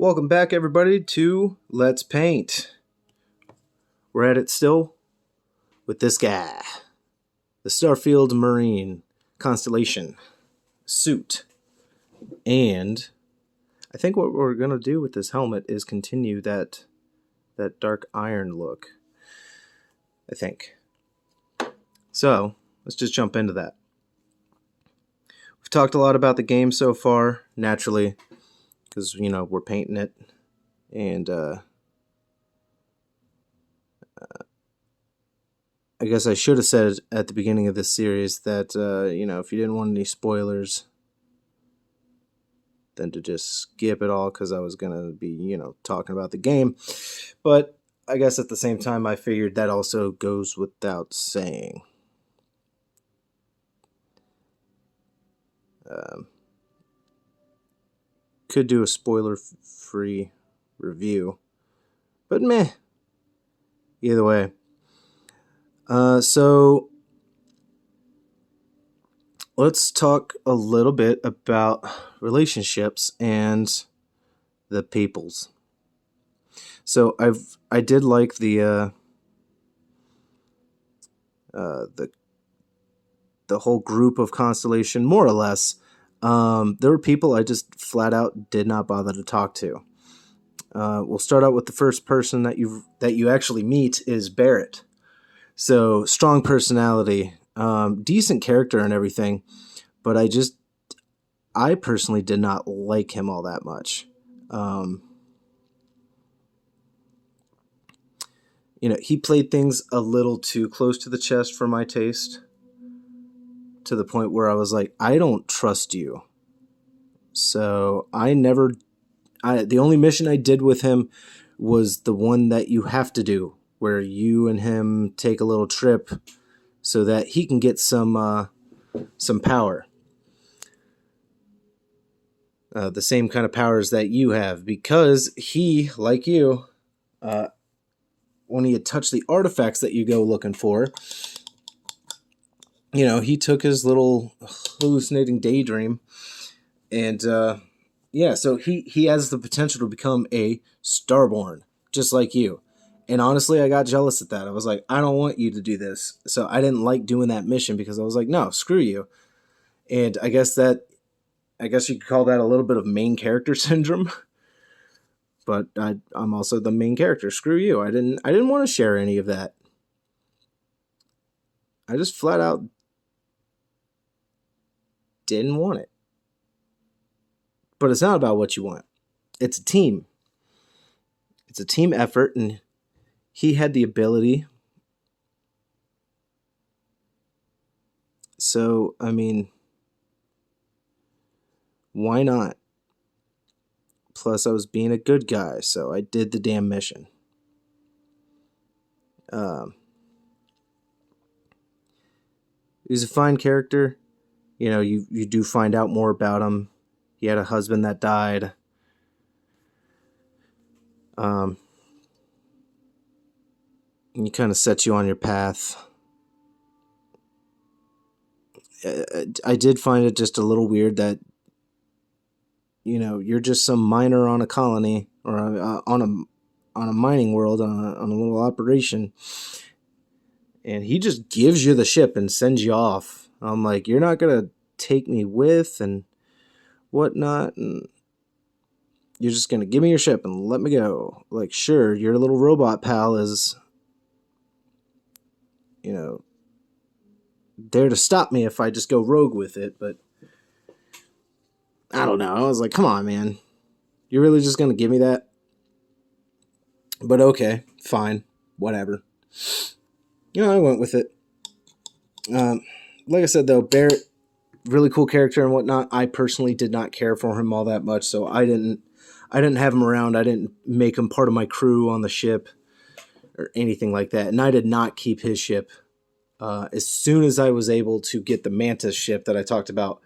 Welcome back, everybody, to Let's Paint. We're at it still with this guy, the Starfield Marine Constellation suit. And I think what we're going to do with this helmet is continue that dark iron look, I think. So, let's just jump into that. We've talked a lot about the game so far, naturally, because, we're painting it. And I guess I should have said at the beginning of this series that, if you didn't want any spoilers, then to just skip it all, because I was going to be, talking about the game. But I guess at the same time, I figured that also goes without saying. Could do a spoiler-free review, but meh. Either way. So let's talk a little bit about relationships and the peoples. So I did like the whole group of Constellation, more or less. There were people I just flat out did not bother to talk to. We'll start out with the first person that you actually meet is Barrett. So strong personality, decent character and everything, but I personally did not like him all that much. He played things a little too close to the chest for my taste, to the point where I was like, I don't trust you. So the only mission I did with him was the one that you have to do, where you and him take a little trip so that he can get some power. The same kind of powers that you have, because he, like you, when he had touched the artifacts that you go looking for, he took his little hallucinating daydream, and so he has the potential to become a Starborn, just like you. And honestly, I got jealous at that. I was like, I don't want you to do this. So I didn't like doing that mission, because I was like, no, screw you. And I guess you could call that a little bit of main character syndrome. But I'm also the main character. Screw you. I didn't want to share any of that. I just flat out didn't want it. But it's not about what you want. It's a team. It's a team effort, and he had the ability. So, why not? Plus, I was being a good guy, so I did the damn mission. He's a fine character. You do find out more about him. He had a husband that died. He kind of sets you on your path. I did find it just a little weird that, you're just some miner on a colony, or on a mining world, on a little operation, and he just gives you the ship and sends you off. I'm like, you're not gonna take me with and whatnot, and you're just gonna give me your ship and let me go. Like, sure, your little robot pal is, there to stop me if I just go rogue with it, but I don't know. I was like, come on, man. You're really just gonna give me that? But okay, fine, whatever. I went with it. Like I said, though, Barrett, really cool character and whatnot. I personally did not care for him all that much, so I didn't have him around. I didn't make him part of my crew on the ship or anything like that. And I did not keep his ship. As soon as I was able to get the Mantis ship that I talked about,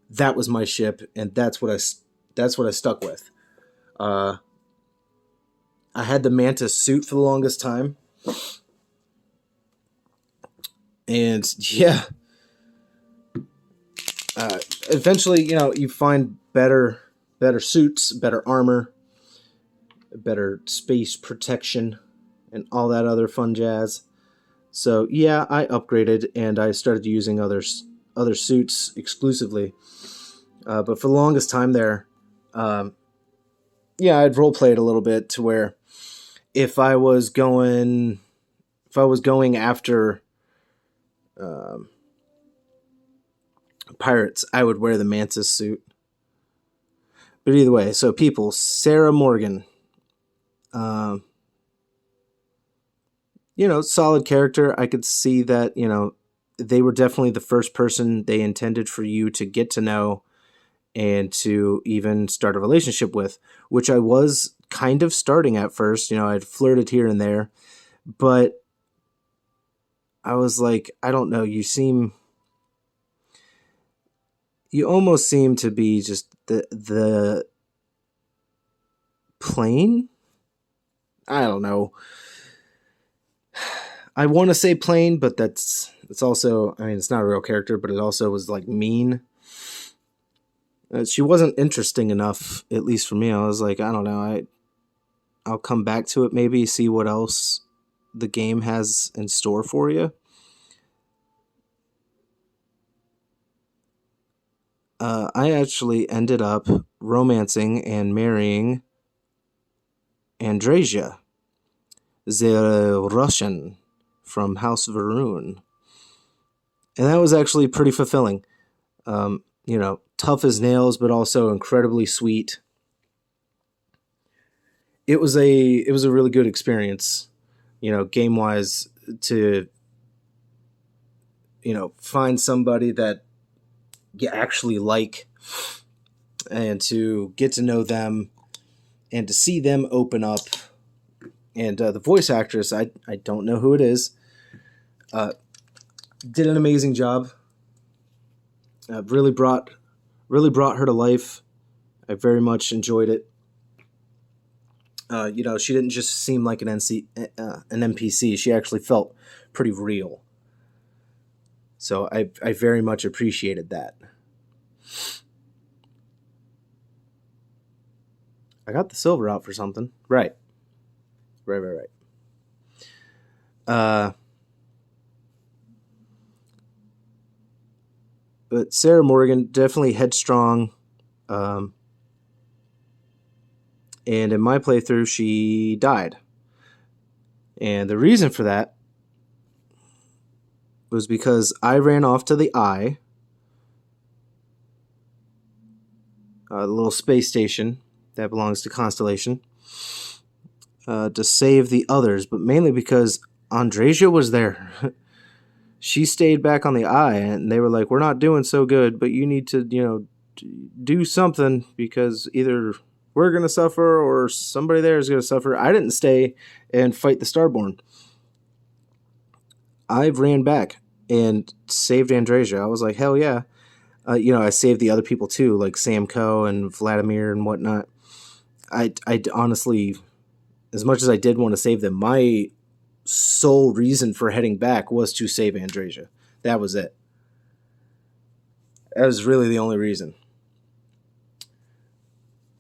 that was my ship, and that's what I stuck with. I had the Mantis suit for the longest time. And yeah, eventually, you find better suits, better armor, better space protection, and all that other fun jazz. So yeah, I upgraded and I started using other suits exclusively. But for the longest time there, um, yeah, I'd role played a little bit to where if I was going after um, pirates, I would wear the Mantis suit. But either way, so people, Sarah Morgan, um, solid character. I could see that, they were definitely the first person they intended for you to get to know and to even start a relationship with, which I was kind of starting at first. I'd flirted here and there, but I was like, I don't know, you almost seem to be just the plain. I don't know. I want to say plain, but it's also, I mean, it's not a real character, but it also was like mean. She wasn't interesting enough, at least for me. I was like, I don't know. I'll come back to it, maybe see what else the game has in store for you. I actually ended up romancing and marrying Andrasia, the Russian from House Varun. And that was actually pretty fulfilling. Tough as nails, but also incredibly sweet. It was a really good experience, game wise, to find somebody that you actually like, and to get to know them, and to see them open up. And the voice actress, I don't know who it is, did an amazing job. Really brought her to life. I very much enjoyed it. She didn't just seem like an NPC. She actually felt pretty real. So I very much appreciated that. I got the silver out for something. Right. But Sarah Morgan, definitely headstrong. And in my playthrough, she died. And the reason for that was because I ran off to the Eye, the little space station that belongs to Constellation, to save the others, but mainly because Andrasia was there. She stayed back on the Eye, and they were like, we're not doing so good, but you need to, do something, because either we're going to suffer or somebody there is going to suffer. I didn't stay and fight the Starborn. I ran back and saved Andrasia. I was like, hell yeah. I saved the other people too, like Samco and Vladimir and whatnot. I honestly, as much as I did want to save them, my sole reason for heading back was to save Andrasia. That was it. That was really the only reason.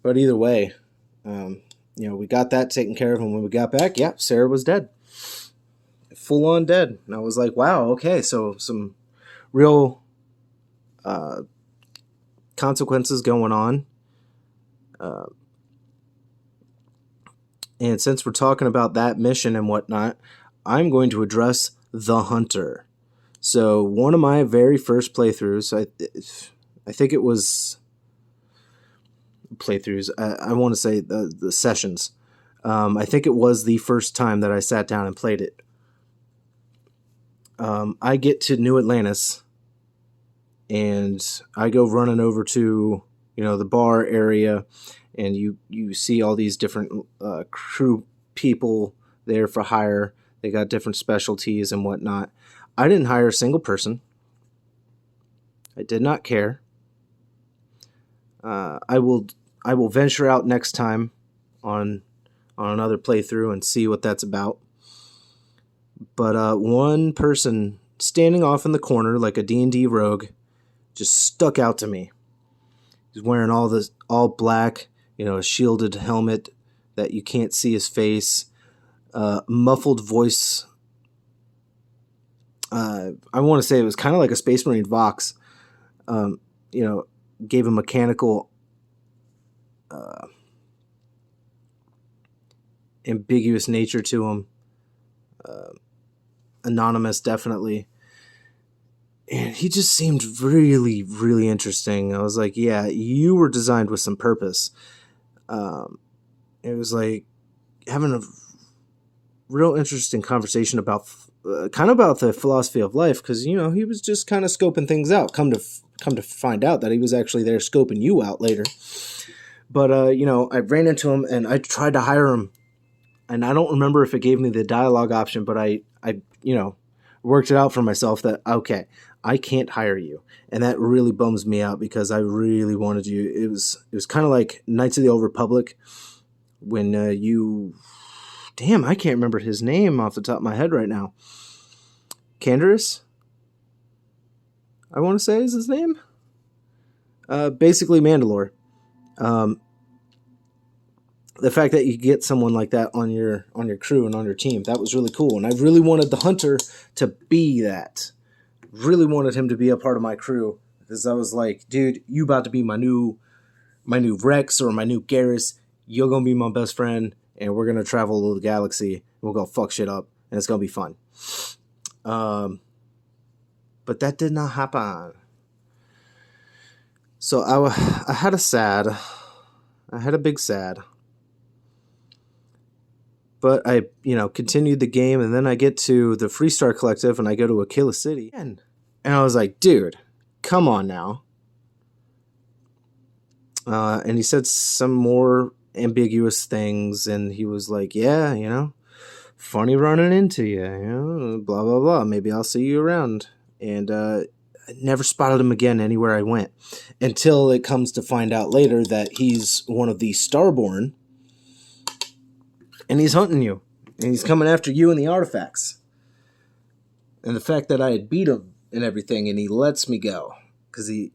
But either way, we got that taken care of, and when we got back, yeah, Sarah was dead. Full on dead. And I was like, wow, okay, so some real consequences going on. And since we're talking about that mission and whatnot, I'm going to address the Hunter. So one of my very first playthroughs, I think it was playthroughs. I want to say the sessions. I think it was the first time that I sat down and played it. I get to New Atlantis, and I go running over to the bar area, and you see all these different crew people there for hire. They got different specialties and whatnot. I didn't hire a single person. I did not care. I will venture out next time on another playthrough and see what that's about. But one person standing off in the corner like a D&D rogue just stuck out to me. He's wearing all black, a shielded helmet that you can't see his face, muffled voice. I want to say it was kind of like a Space Marine Vox. You know, gave a mechanical, ambiguous nature to him. Anonymous, definitely. And he just seemed really, really interesting. I was like, yeah, you were designed with some purpose. It was like having a real interesting conversation about kind of about the philosophy of life, because he was just kind of scoping things out. Come to find out that he was actually there scoping you out later. But I ran into him and I tried to hire him, and I don't remember if it gave me the dialogue option, but I worked it out for myself that okay, I can't hire you, and that really bums me out because I really wanted you. It was kind of like Knights of the Old Republic when damn, I can't remember his name off the top of my head right now. Canderous, I want to say is his name. Basically Mandalore. The fact that you get someone like that on your crew and on your team, that was really cool. And I really wanted the Hunter to be that. Really wanted him to be a part of my crew, because I was like, dude, you about to be my new Rex or my new Garrus. You're gonna be my best friend, and we're gonna travel the galaxy. We'll go fuck shit up, and it's gonna be fun. But that did not happen. So I had a big sad. But I, continued the game, and then I get to the Freestar Collective, and I go to Aquila City, and I was like, dude, come on now. And he said some more ambiguous things, and he was like, yeah, funny running into you, blah, blah, blah. Maybe I'll see you around. And I never spotted him again anywhere I went, until it comes to find out later that he's one of the Starborn, and he's hunting you, and he's coming after you and the artifacts. And the fact that I had beat him and everything, and he lets me go, because he,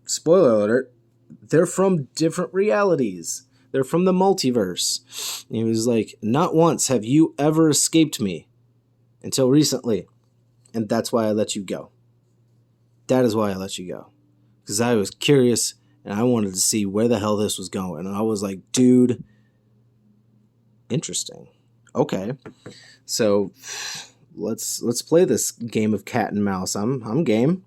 spoiler alert, they're from different realities. They're from the multiverse. And he was like, not once have you ever escaped me until recently, and that's why I let you go. That is why I let you go, because I was curious, and I wanted to see where the hell this was going. And I was like, dude, interesting. Okay, so let's play this game of cat and mouse. I'm game.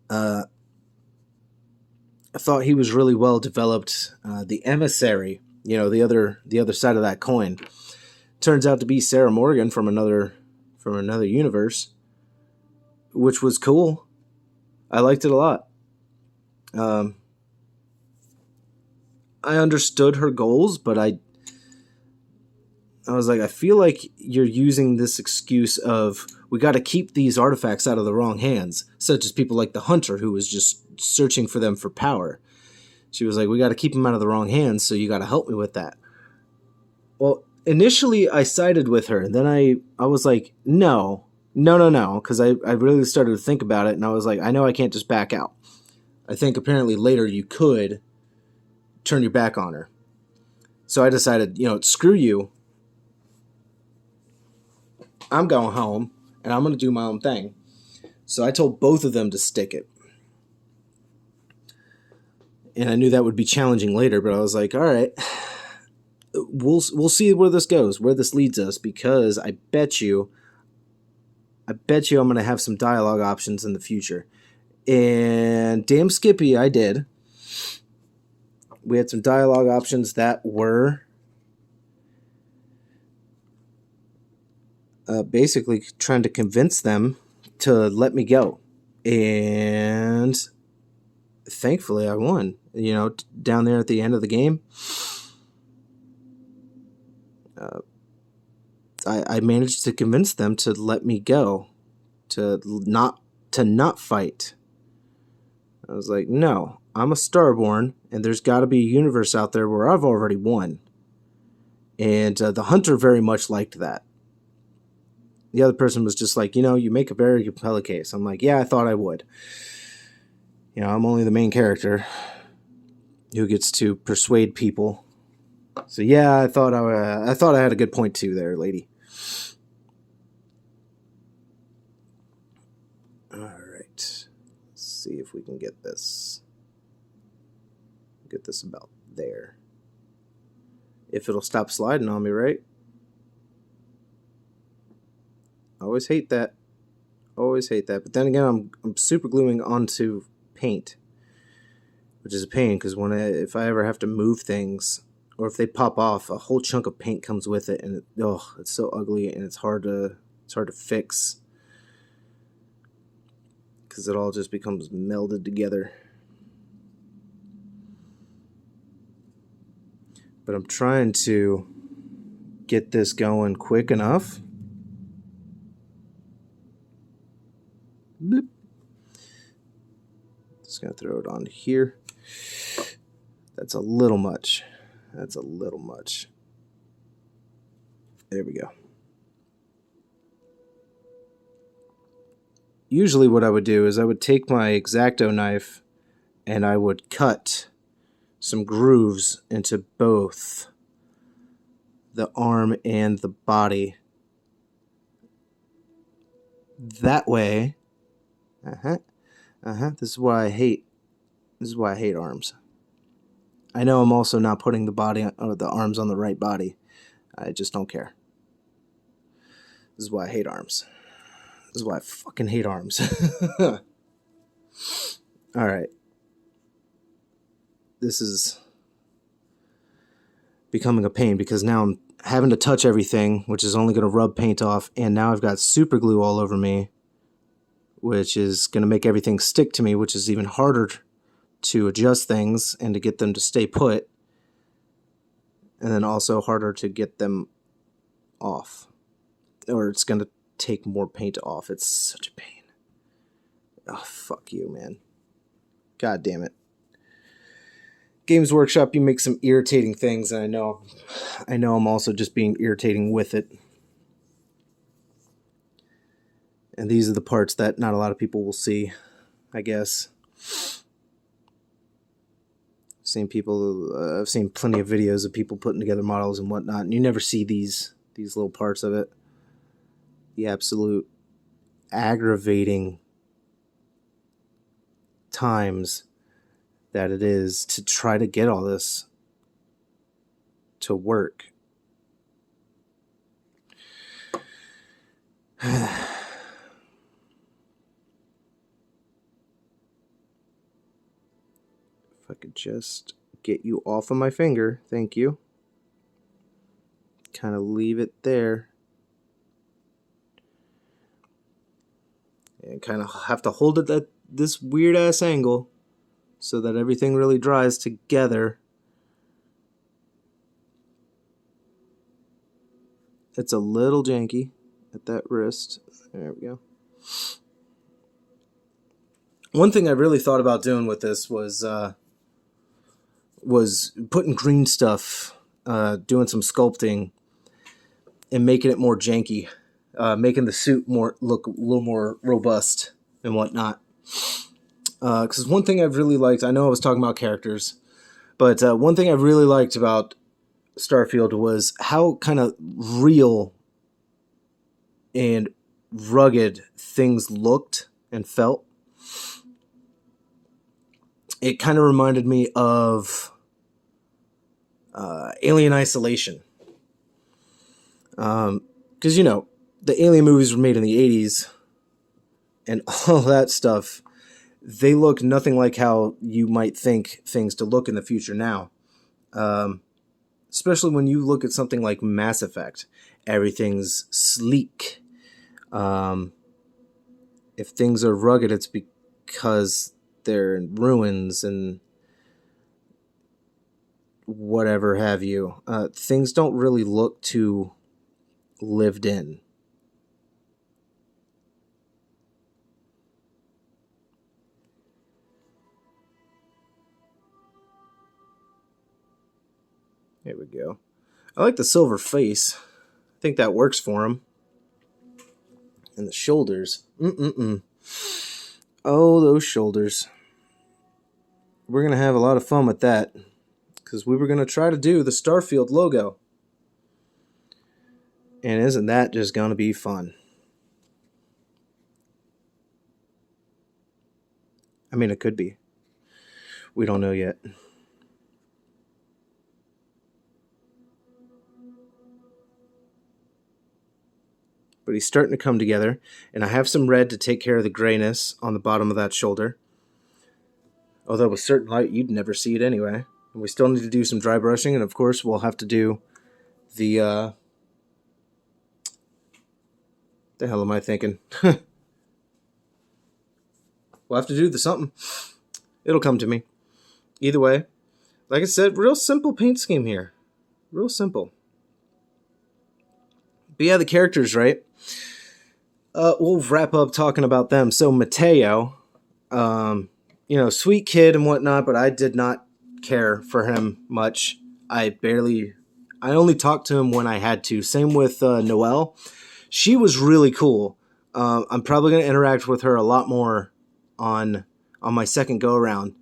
I thought he was really well developed. The emissary, the other side of that coin, turns out to be Sarah Morgan from another universe, which was cool. I liked it a lot. I understood her goals, but I was like, I feel like you're using this excuse of, we got to keep these artifacts out of the wrong hands, such as people like the Hunter, who was just searching for them for power. She was like, we got to keep them out of the wrong hands, so you got to help me with that. Well, initially I sided with her, and then I was like, no, because I really started to think about it, and I was like, I know I can't just back out. I think apparently later you could turn your back on her. So I decided, screw you. I'm going home, and I'm going to do my own thing. So I told both of them to stick it. And I knew that would be challenging later, but I was like, all right, we'll see where this goes, where this leads us, because I bet you I'm going to have some dialogue options in the future. And damn Skippy, I did. We had some dialogue options that were basically trying to convince them to let me go. And thankfully I won. Down there at the end of the game, I managed to convince them to let me go, to not fight. I was like, no, I'm a Starborn, and there's got to be a universe out there where I've already won. And the Hunter very much liked that. The other person was just like, you make a very compelling case. I'm like, yeah, I thought I would. I'm only the main character. who gets to persuade people. So yeah, I thought I had a good point too there, lady. All right, let's see if we can get this. Get this about there. If it'll stop sliding on me, right? I always hate that. Always hate that. But then again, I'm super gluing onto paint, which is a pain because if I ever have to move things or if they pop off, a whole chunk of paint comes with it, and it's so ugly and it's hard to fix because it all just becomes melded together. But I'm trying to get this going quick enough. Bloop. Just gonna throw it on here. That's a little much. That's a little much. There we go. Usually what I would do is I would take my X-Acto knife and I would cut some grooves into both the arm and the body. That way, this is why I hate arms. I know I'm also not putting the arms on the right body. I just don't care. This is why I hate arms. This is why I fucking hate arms. Alright. This is becoming a pain because now I'm having to touch everything, which is only going to rub paint off, and now I've got super glue all over me, which is going to make everything stick to me, which is even harder to adjust things and to get them to stay put, and then also harder to get them off, or it's going to take more paint off. It's such a pain. Oh, fuck you, man. God damn it. Games Workshop, you make some irritating things, and I know I'm also just being irritating with it. And these are the parts that not a lot of people will see, I guess. I've seen plenty of videos of people putting together models and whatnot, and you never see these little parts of it. The absolute aggravating times that it is to try to get all this to work. If I could just get you off of my finger, thank you. Kind of leave it there. And kind of have to hold it at this weird ass angle so that everything really dries together. It's a little janky at that wrist. There we go. One thing I really thought about doing with this was putting green stuff, doing some sculpting, and making it more janky, making the suit look a little more robust and whatnot. Because one thing I've really liked, I know I was talking about characters, but one thing I really liked about Starfield was how kind of real and rugged things looked and felt. It kind of reminded me of Alien Isolation. Because, the Alien movies were made in the 80s, and all that stuff, they look nothing like how you might think things to look in the future now. Especially when you look at something like Mass Effect. Everything's sleek. If things are rugged, it's because they're in ruins and whatever have you. Things don't really look too lived in. There we go. I like the silver face. I think that works for him. And the shoulders. Oh, those shoulders. we're going to have a lot of fun with that. Because we were going to try to do the Starfield logo. And isn't that just going to be fun? I mean, it could be. We don't know yet. But he's starting to come together. And I have some red to take care of the grayness on the bottom of that shoulder. Although with certain light, you'd never see it anyway. And we still need to do some dry brushing. And of course, we'll have to do the... the hell am I thinking? We'll have to do the something. It'll come to me. Either way, like I said, real simple paint scheme here. Real simple. But yeah, the characters, right? We'll wrap up talking about them. So Mateo, sweet kid and whatnot, but I did not care for him much. I only talked to him when I had to. Same with Noelle. She was really cool. I'm probably going to interact with her a lot more on my second go around.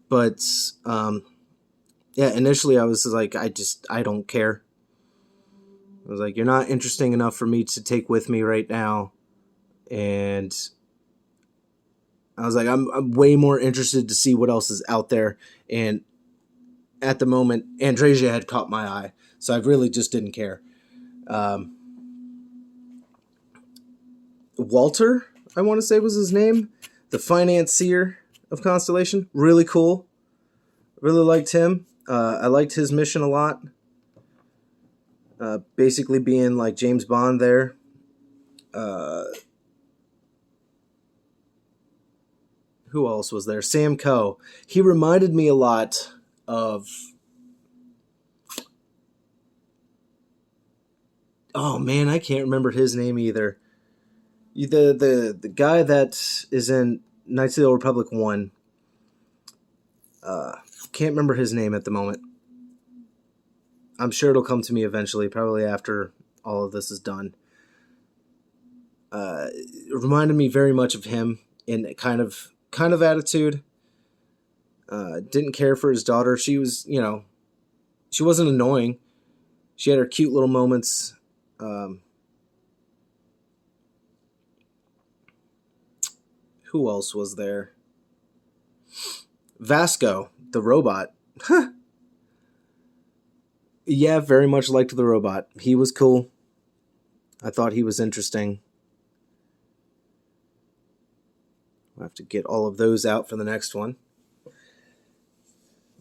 But initially I was like, I don't care. I was like, you're not interesting enough for me to take with me right now. And I was like, I'm way more interested to see what else is out there. And at the moment, Andresia had caught my eye. So I really just didn't care. Walter, I want to say was his name. The financier of Constellation. Really cool. Really liked him. I liked his mission a lot. Basically being like James Bond there. Who else was there? Sam Coe. He reminded me a lot of... Oh man, I can't remember his name either. The guy that is in Knights of the Old Republic 1. Can't remember his name at the moment. I'm sure it'll come to me eventually, probably after all of this is done. It reminded me very much of him in kind of attitude. Didn't care for his daughter. She was, she wasn't annoying. She had her cute little moments. Who else was there? Vasco, the robot. Yeah, very much liked the robot. He was cool. I thought he was interesting. We'll have to get all of those out for the next one.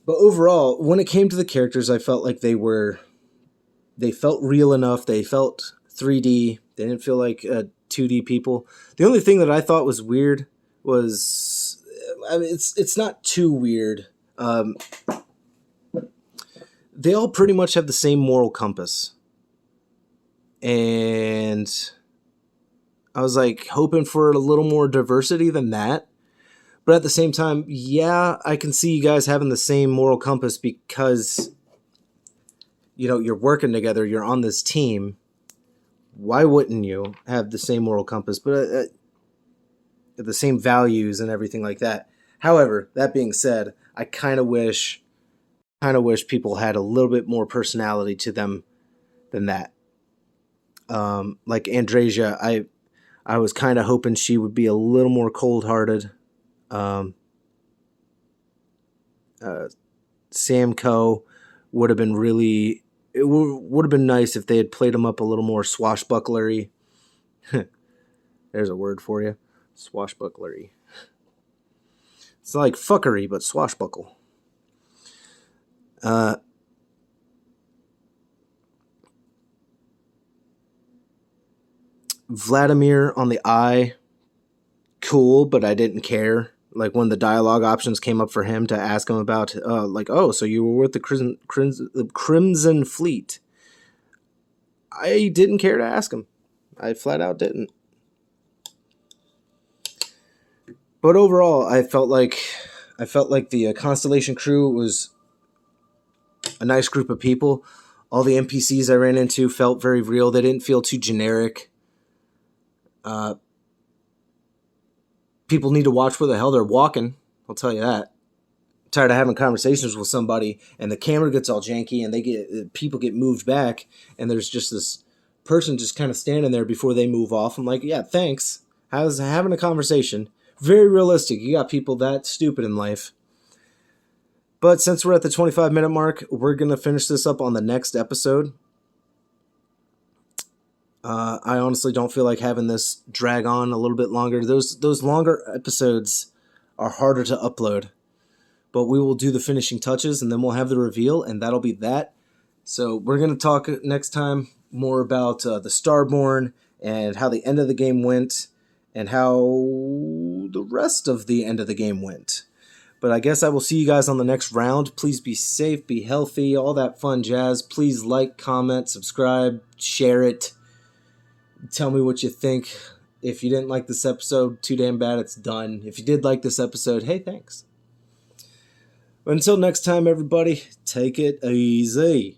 But overall, when it came to the characters, I felt like they felt real enough. They felt 3D. They didn't feel like 2D people. The only thing that I thought was weird was, it's not too weird. They all pretty much have the same moral compass. And I was like hoping for a little more diversity than that. But at the same time, yeah, I can see you guys having the same moral compass because, you're working together, you're on this team. Why wouldn't you have the same moral compass, but the same values and everything like that? However, that being said, I kind of wish people had a little bit more personality to them than that. Like Andresia, I was kind of hoping she would be a little more cold-hearted. Sam Coe would have been really... It would have been nice if they had played him up a little more swashbucklery. There's a word for you. Swashbucklery. It's like fuckery, but swashbuckle. Vladimir on the eye, cool, but I didn't care. Like when the dialogue options came up for him to ask him about, so you were with the Crimson Fleet. I didn't care to ask him. I flat out didn't. But overall, I felt like the Constellation crew was a nice group of people. All the NPCs I ran into felt very real. They didn't feel too generic. People need to watch where the hell they're walking. I'll tell you that. tired of having conversations with somebody and the camera gets all janky and people get moved back and there's just this person just kind of standing there before they move off. I'm like, yeah, thanks. How's having a conversation? Very realistic. You got people that stupid in life. But since we're at the 25-minute mark, we're going to finish this up on the next episode. I honestly don't feel like having this drag on a little bit longer. Those longer episodes are harder to upload. But we will do the finishing touches, and then we'll have the reveal, and that'll be that. So we're going to talk next time more about the Starborn and how the end of the game went and how the rest of the end of the game went. But I guess I will see you guys on the next round. Please be safe, be healthy, all that fun jazz. Please like, comment, subscribe, share it. Tell me what you think. If you didn't like this episode, too damn bad, it's done. If you did like this episode, hey, thanks. Until next time, everybody, take it easy.